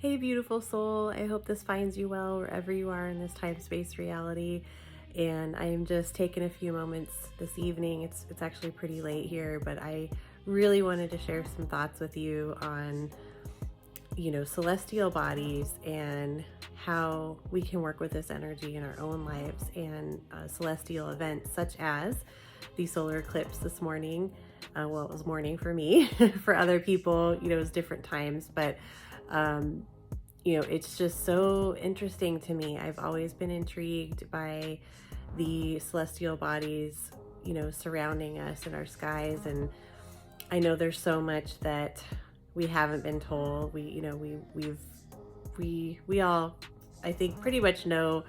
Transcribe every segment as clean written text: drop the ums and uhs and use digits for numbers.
Hey, beautiful soul. I hope this finds you well wherever you are in this time space reality. And I am just taking a few moments this evening. It's actually pretty late here, but I really wanted to share some thoughts with you on, celestial bodies and how we can work with this energy in our own lives and celestial events such as the solar eclipse this morning. Well, it was morning for me. For other people, it was different times, but it's just so interesting to me. I've always been intrigued by the celestial bodies, surrounding us in our skies. And I know there's so much that we haven't been told. We all, I think, pretty much know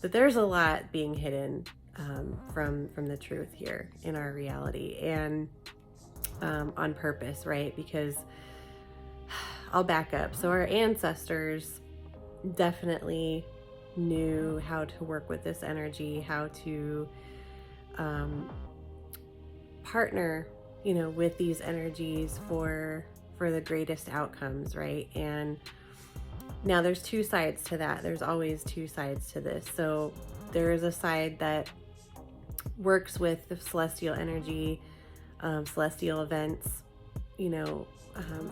that there's a lot being hidden from the truth here in our reality, and on purpose, right? Because I'll back up. So our ancestors definitely knew how to work with this energy, how to partner, with these energies for the greatest outcomes, right? And now there's two sides to that. There's always two sides to this. So there is a side that works with the celestial energy, celestial events,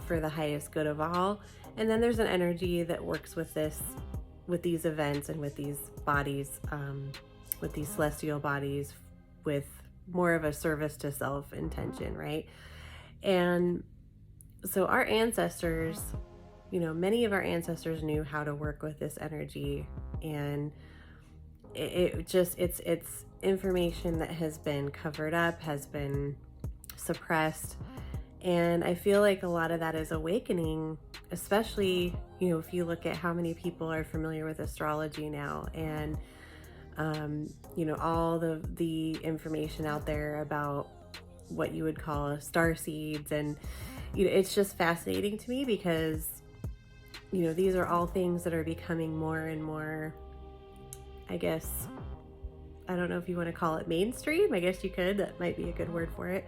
for the highest good of all. And then there's an energy that works with these events and with these bodies, with these celestial bodies, with more of a service to self intention, right? And so our ancestors, many of our ancestors knew how to work with this energy, and it's information that has been covered up, has been suppressed. And I feel like a lot of that is awakening, especially, if you look at how many people are familiar with astrology now, and, all the information out there about what you would call star seeds. And, it's just fascinating to me because, these are all things that are becoming more and more, I guess, I don't know if you want to call it mainstream. I guess you could, that might be a good word for it.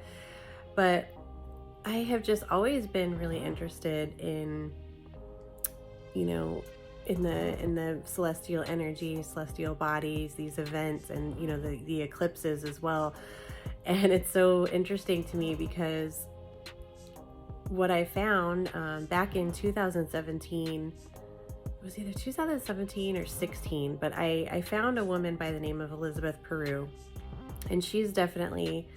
But I have just always been really interested in, in the celestial energy, celestial bodies, these events, and, the eclipses as well. And it's so interesting to me because what I found back in 2017, it was either 2017 or 16, but I found a woman by the name of Elizabeth Peru, and she's definitely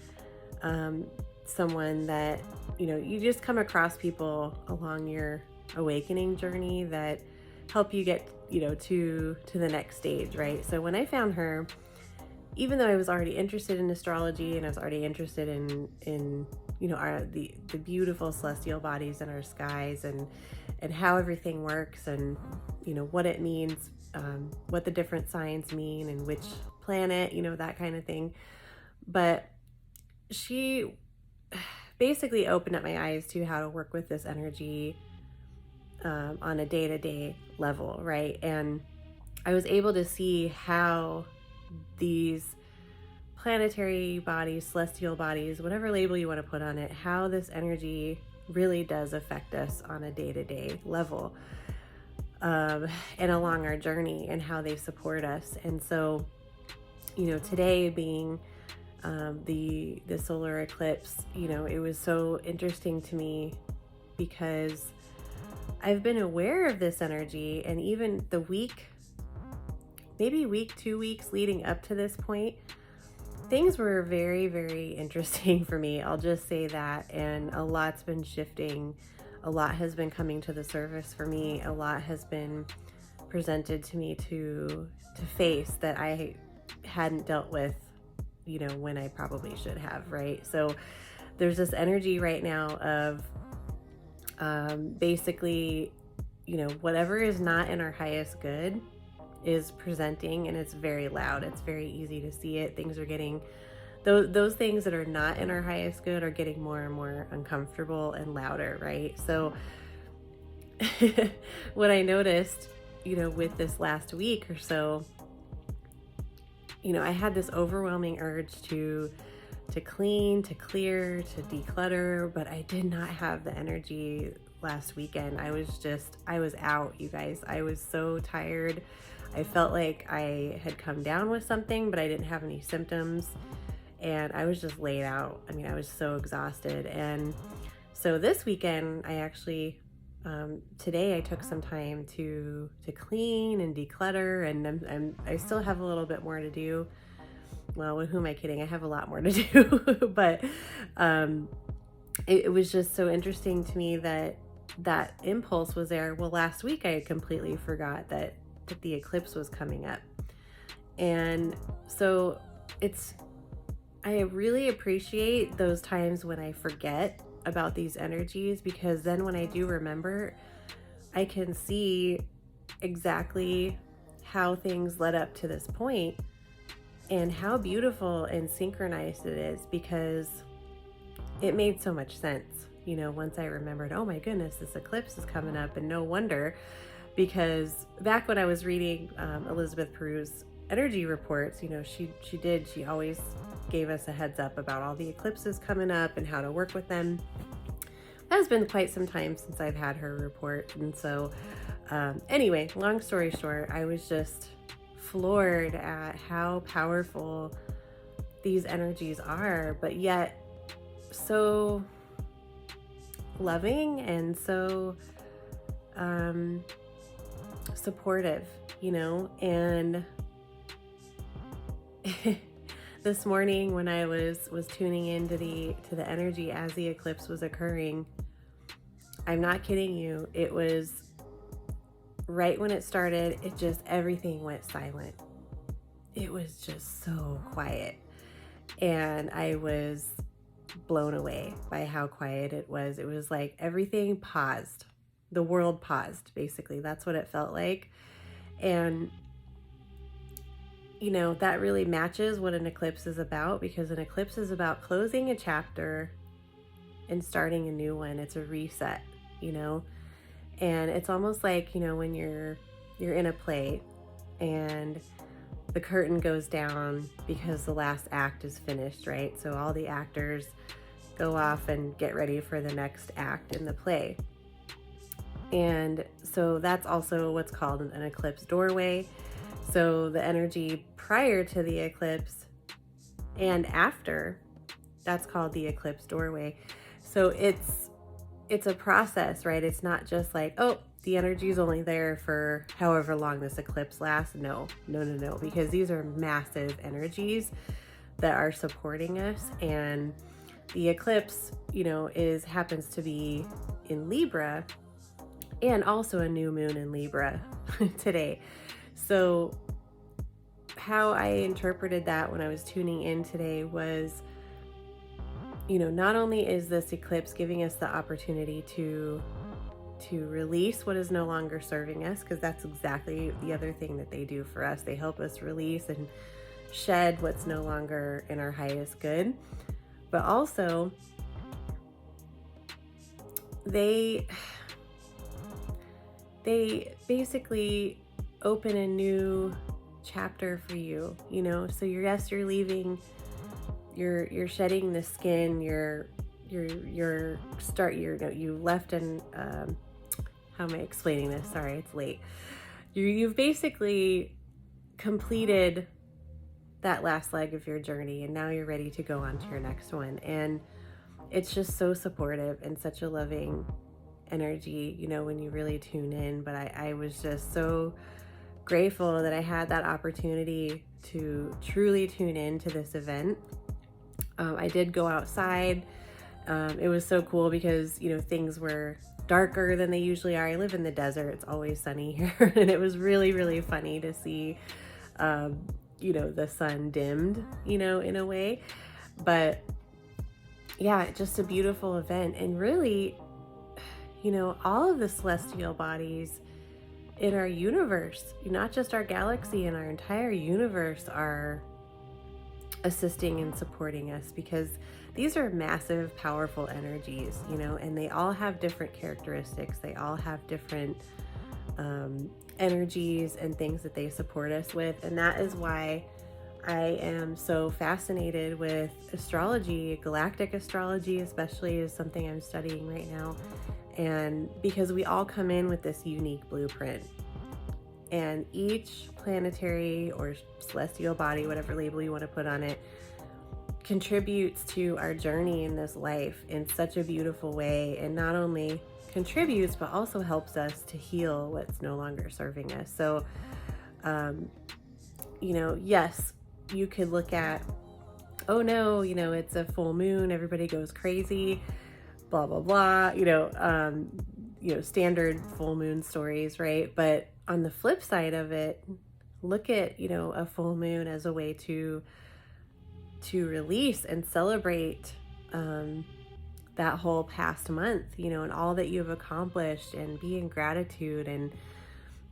someone that, you just come across people along your awakening journey that help you get, to the next stage, right? So when I found her, even though I was already interested in astrology and I was already interested in the beautiful celestial bodies in our skies, and how everything works, and what it means, what the different signs mean and which planet, that kind of thing. But she basically opened up my eyes to how to work with this energy on a day-to-day level, right? And I was able to see how these planetary bodies, celestial bodies, whatever label you want to put on it, how this energy really does affect us on a day-to-day level, and along our journey, and how they support us. And so, today being the solar eclipse, it was so interesting to me because I've been aware of this energy, and even the maybe week, 2 weeks leading up to this point, things were very, very interesting for me. I'll just say that. And a lot's been shifting. A lot has been coming to the surface for me. A lot has been presented to me to face that I hadn't dealt with, when I probably should have, right? So there's this energy right now of basically, whatever is not in our highest good is presenting, and it's very loud. It's very easy to see it. Things are getting, those things that are not in our highest good are getting more and more uncomfortable and louder, right? So what I noticed, with this last week or so, I had this overwhelming urge to clean, to clear, to declutter, but I did not have the energy last weekend. I was out, you guys. I was so tired. I felt like I had come down with something, but I didn't have any symptoms. And I was just laid out. I mean, I was so exhausted. And so this weekend, I actually, today I took some time to clean and declutter, and I still have a little bit more to do. Well, who am I kidding? I have a lot more to do, but it was just so interesting to me that that impulse was there. Well, last week I completely forgot that the eclipse was coming up. And so I really appreciate those times when I forget about these energies, because then when I do remember, I can see exactly how things led up to this point and how beautiful and synchronized it is, because it made so much sense. You know, once I remembered, oh my goodness, this eclipse is coming up, and no wonder, because back when I was reading Elizabeth Peru's energy reports, you know, she always gave us a heads up about all the eclipses coming up and how to work with them. That has been quite some time since I've had her report. And so anyway, long story short, I was just floored at how powerful these energies are, but yet so loving and so supportive, you know. And this morning when I was tuning into the energy as the eclipse was occurring, I'm not kidding you, it was right when it started, everything went silent. It was just so quiet, and I was blown away by how quiet it was. It was like everything paused. The world paused, basically. That's what it felt like. And you know, that really matches what an eclipse is about, because an eclipse is about closing a chapter and starting a new one. It's a reset, you know. And it's almost like, you know, when you're in a play and the curtain goes down because the last act is finished, right? So all the actors go off and get ready for the next act in the play. And so that's also what's called an eclipse doorway. So the energy prior to the eclipse and after, that's called the eclipse doorway. So it's a process, right? It's not just like, oh, the energy is only there for however long this eclipse lasts. No, because these are massive energies that are supporting us. And the eclipse, you know, happens to be in Libra, and also a new moon in Libra today. So how I interpreted that when I was tuning in today was, you know, not only is this eclipse giving us the opportunity to release what is no longer serving us, because that's exactly the other thing that they do for us. They help us release and shed what's no longer in our highest good. But also, they basically open a new chapter for you, you know. So you're leaving, you're shedding the skin, you left in how am I explaining this? Sorry, it's late. You've basically completed that last leg of your journey, and now you're ready to go on to your next one. And it's just so supportive and such a loving energy, you know, when you really tune in. But I was just so grateful that I had that opportunity to truly tune in to this event. I did go outside. It was so cool because, you know, things were darker than they usually are. I live in the desert. It's always sunny here. And it was really, really funny to see, you know, the sun dimmed, you know, in a way. But yeah, just a beautiful event. And really, you know, all of the celestial bodies in our universe, not just our galaxy, and our entire universe are assisting and supporting us, because these are massive, powerful energies, you know, and they all have different characteristics. They all have different energies and things that they support us with. And that is why I am so fascinated with astrology. Galactic astrology especially is something I'm studying right now. And because we all come in with this unique blueprint, and each planetary or celestial body, whatever label you want to put on it, contributes to our journey in this life in such a beautiful way, and not only contributes but also helps us to heal what's no longer serving us. So yes, you could look at, oh no, it's a full moon, everybody goes crazy, blah blah blah, standard full moon stories, right? But on the flip side of it, look at a full moon as a way to release and celebrate that whole past month, and all that you've accomplished, and be in gratitude.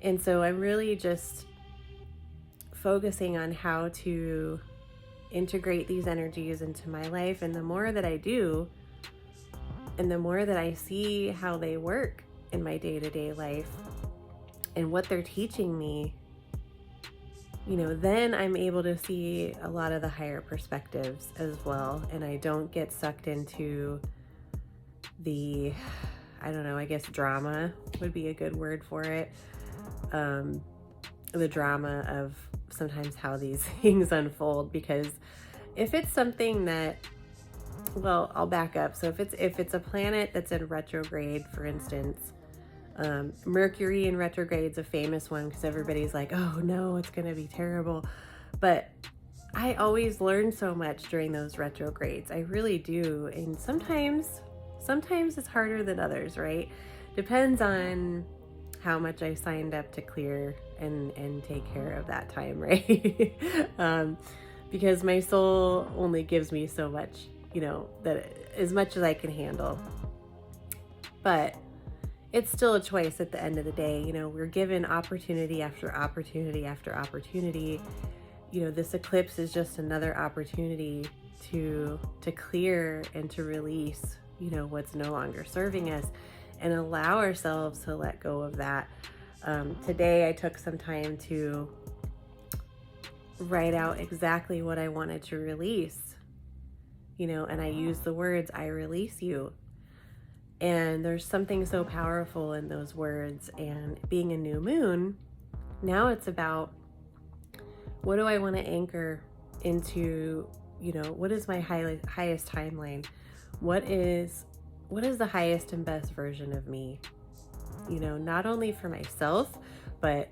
And so I'm really just focusing on how to integrate these energies into my life. And the more that I do, and the more that I see how they work in my day-to-day life and what they're teaching me, then I'm able to see a lot of the higher perspectives as well. And I don't get sucked into the, I don't know, I guess drama would be a good word for it. The drama of sometimes how these things unfold. Because if it's something that, well, I'll back up. So if it's a planet that's in retrograde, for instance, Mercury in retrograde is a famous one because everybody's like, oh no, it's going to be terrible. But I always learn so much during those retrogrades. I really do. And sometimes it's harder than others, right? Depends on how much I signed up to clear and take care of that time, right? Because my soul only gives me so much, that as much as I can handle. But it's still a choice at the end of the day. We're given opportunity after opportunity after opportunity. This eclipse is just another opportunity to clear and to release, what's no longer serving us, and allow ourselves to let go of that. Today I took some time to write out exactly what I wanted to release, and I used the words, I release you. And there's something so powerful in those words. And being a new moon, now it's about, what do I want to anchor into, what is my highest timeline? What is the highest and best version of me? Not only for myself, but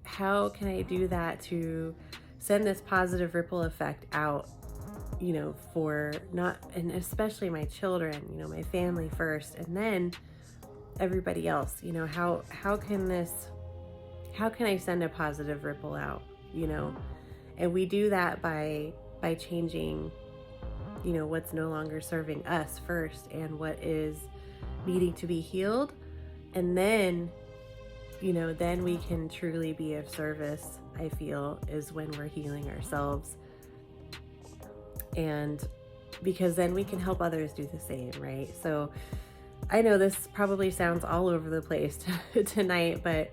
how can I do that to send this positive ripple effect out, for and especially my children, my family first, and then everybody else. How can I send a positive ripple out, and we do that by changing, what's no longer serving us first, and what is needing to be healed. And then, then we can truly be of service, I feel, is when we're healing ourselves. And because then we can help others do the same, right? So I know this probably sounds all over the place tonight, but,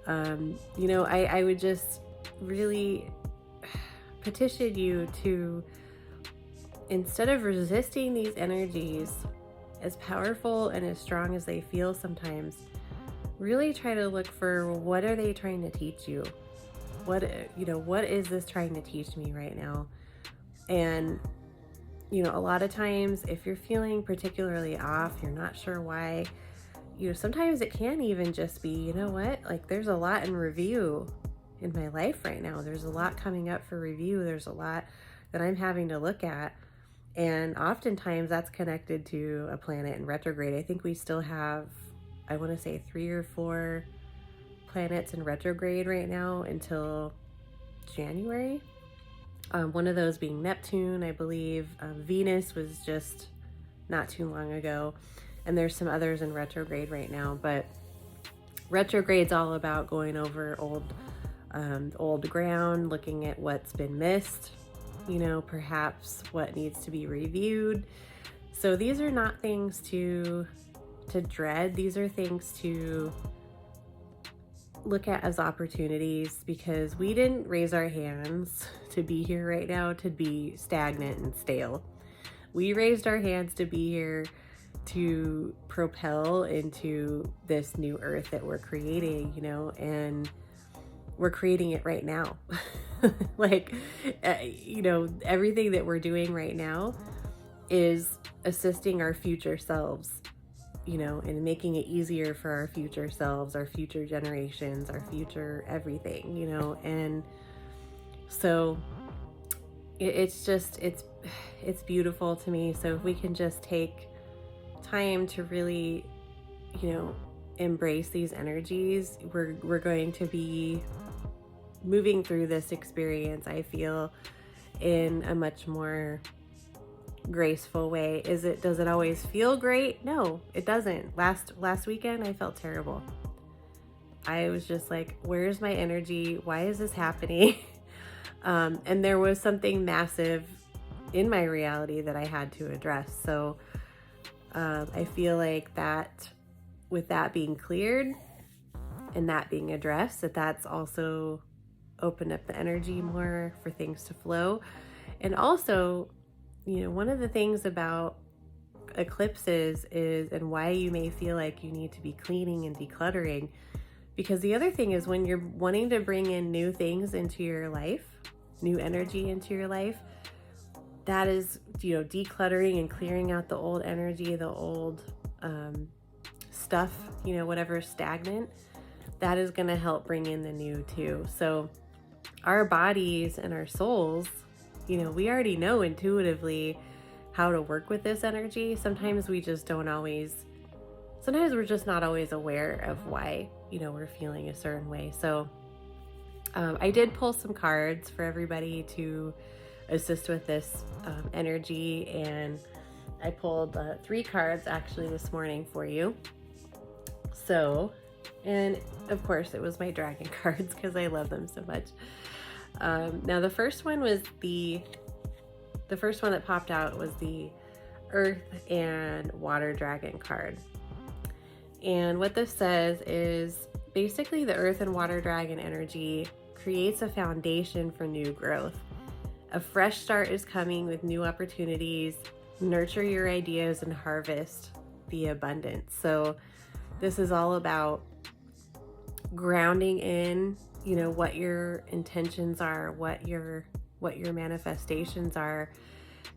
I would just really petition you to, instead of resisting these energies, as powerful and as strong as they feel sometimes, really try to look for, what are they trying to teach you? What is this trying to teach me right now? And, a lot of times if you're feeling particularly off, you're not sure why, sometimes it can even just be, like there's a lot in review in my life right now. There's a lot coming up for review. There's a lot that I'm having to look at. And oftentimes that's connected to a planet in retrograde. I think we still have, I want to say 3 or 4 planets in retrograde right now until January. One of those being Neptune, I believe. Venus was just not too long ago. And there's some others in retrograde right now. But retrograde's all about going over old ground, looking at what's been missed, perhaps what needs to be reviewed. So these are not things to dread. These are things to look at as opportunities, because we didn't raise our hands to be here right now to be stagnant and stale. We raised our hands to be here to propel into this new earth that we're creating, and we're creating it right now. Like, everything that we're doing right now is assisting our future selves, and making it easier for our future selves, our future generations, our future everything, and so it's beautiful to me. So if we can just take time to really, embrace these energies, we're going to be moving through this experience, I feel, in a much more graceful way. Does it always feel great? No, it doesn't. Last weekend I felt terrible. I was just like, where's my energy? Why is this happening? And there was something massive in my reality that I had to address. So I feel like that, with that being cleared and that being addressed, that's also opened up the energy more for things to flow. And also, one of the things about eclipses is, and why you may feel like you need to be cleaning and decluttering, because the other thing is, when you're wanting to bring in new things into your life, new energy into your life, that is, decluttering and clearing out the old energy, the old stuff, whatever's stagnant, that is going to help bring in the new too. So our bodies and our souls, we already know intuitively how to work with this energy. Sometimes we're just not always aware of why, we're feeling a certain way. So I did pull some cards for everybody to assist with this energy, and I pulled 3 cards actually this morning for you. So, and of course it was my dragon cards because I love them so much. Now the first one that popped out was the Earth and Water Dragon card. And what this says is, basically, the Earth and Water Dragon energy creates a foundation for new growth. A fresh start is coming with new opportunities. Nurture your ideas and harvest the abundance. So this is all about grounding in, what your intentions are, what your manifestations are.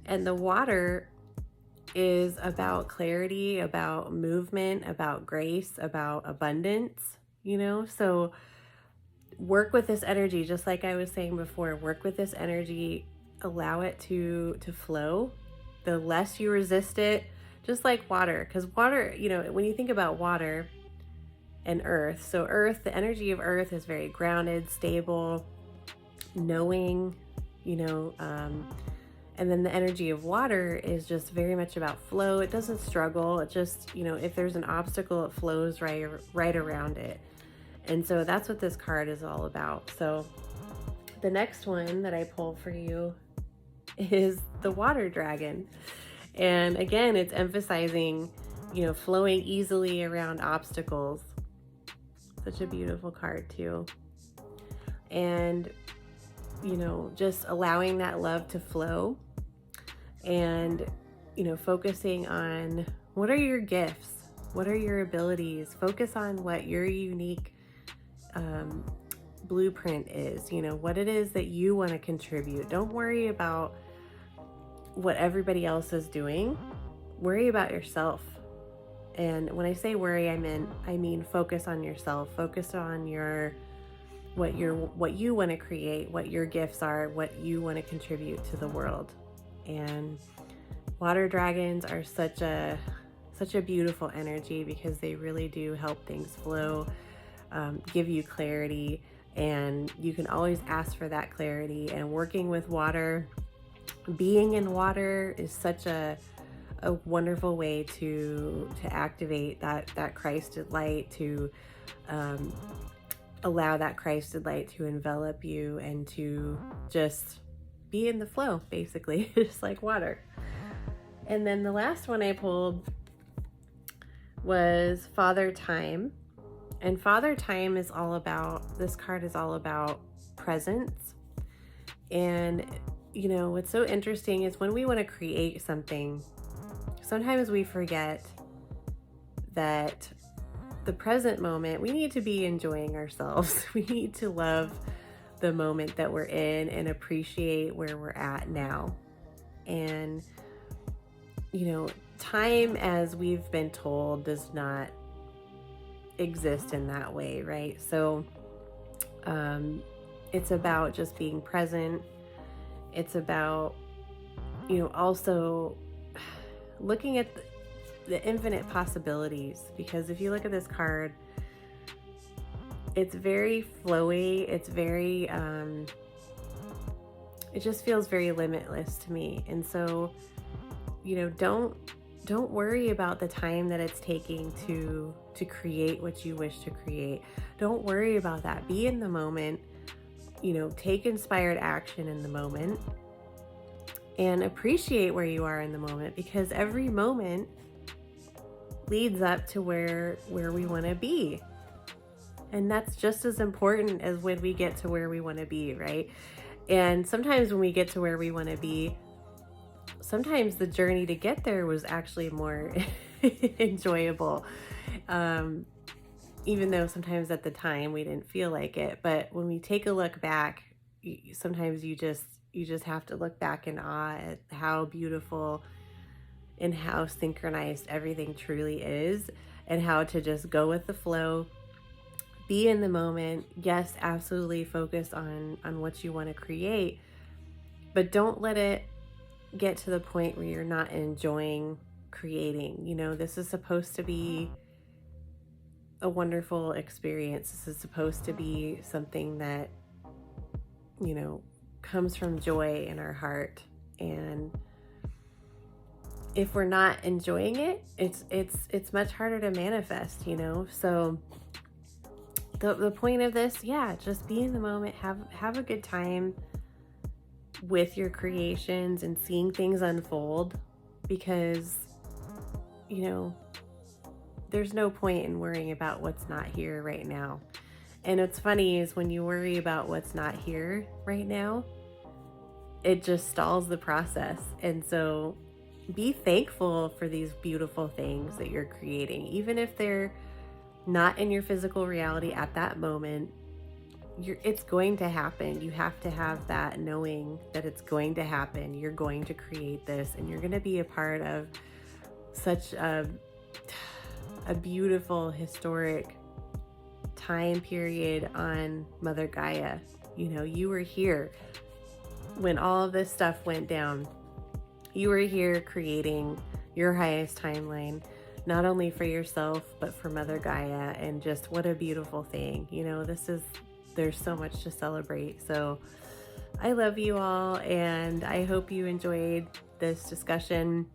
And the water is about clarity, about movement, about grace, about abundance, so work with this energy, just like I was saying before. Work with this energy, allow it to flow. The less you resist it, just like water, because water, when you think about water and earth, so earth, the energy of earth is very grounded, stable, knowing, and then the energy of water is just very much about flow. It doesn't struggle. It just, if there's an obstacle, it flows right around it. And so that's what this card is all about. So the next one that I pulled for you is the Water Dragon. And again, it's emphasizing, flowing easily around obstacles. Such a beautiful card too. And, just allowing that love to flow, and, focusing on what are your gifts? What are your abilities? Focus on what your unique blueprint is, what it is that you want to contribute. Don't worry about what everybody else is doing. Worry about yourself. And when I say worry, I mean focus on yourself. Focus on what you want to create, what your gifts are, what you want to contribute to the world. And water dragons are such a beautiful energy, because they really do help things flow, give you clarity, and you can always ask for that clarity. And working with water, being in water, is such a wonderful way to activate that Christed light, to allow that Christed light to envelop you, and to just be in the flow, basically, just like water. And then the last one I pulled was Father Time. And Father Time is all about, this card is all about presence. And, you know, what's so interesting is when we want to create something, sometimes we forget that the present moment, we need to be enjoying ourselves. We need to love the moment that we're in and appreciate where we're at now. And, you know, time, as we've been told, does not exist in that way, right? So it's about just being present. It's about, you know, also looking at the infinite possibilities, because if you look at this card, it's very flowy. It's very, it just feels very limitless to me. And so, you know, don't worry about the time that it's taking to create what you wish to create. Don't worry about that. Be in the moment, you know, take inspired action in the moment and appreciate where you are in the moment, because every moment leads up to where we want to be. And that's just as important as when we get to where we want to be, right? And sometimes when we get to where we want to be, sometimes the journey to get there was actually more enjoyable. Even though sometimes at the time we didn't feel like it. But when we take a look back, sometimes you just have to look back in awe at how beautiful and how synchronized everything truly is, and how to just go with the flow, be in the moment. Yes, absolutely focus on what you want to create, but don't let it get to the point where you're not enjoying creating. You know, this is supposed to be a wonderful experience. This is supposed to be something that, you know, comes from joy in our heart. And if we're not enjoying it, it's much harder to manifest, you know? So the point of this, yeah, just be in the moment, have a good time with your creations and seeing things unfold, because, you know, there's no point in worrying about what's not here right now. And what's funny is when you worry about what's not here right now, it just stalls the process. And so be thankful for these beautiful things that you're creating, even if they're not in your physical reality at that moment. It's going to happen. You have to have that knowing that it's going to happen. You're going to create this, and you're going to be a part of such a beautiful, historic time period on Mother Gaia. You know, you were here when all of this stuff went down. You were here creating your highest timeline, not only for yourself, but for Mother Gaia. And just what a beautiful thing. You know, there's so much to celebrate. So I love you all, and I hope you enjoyed this discussion.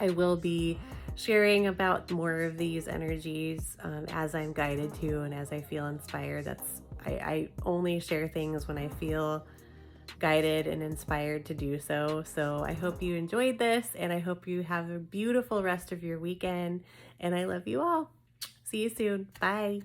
I will be sharing about more of these energies as I'm guided to and as I feel inspired. I only share things when I feel guided and inspired to do so. So I hope you enjoyed this, and I hope you have a beautiful rest of your weekend, and I love you all. See you soon. Bye.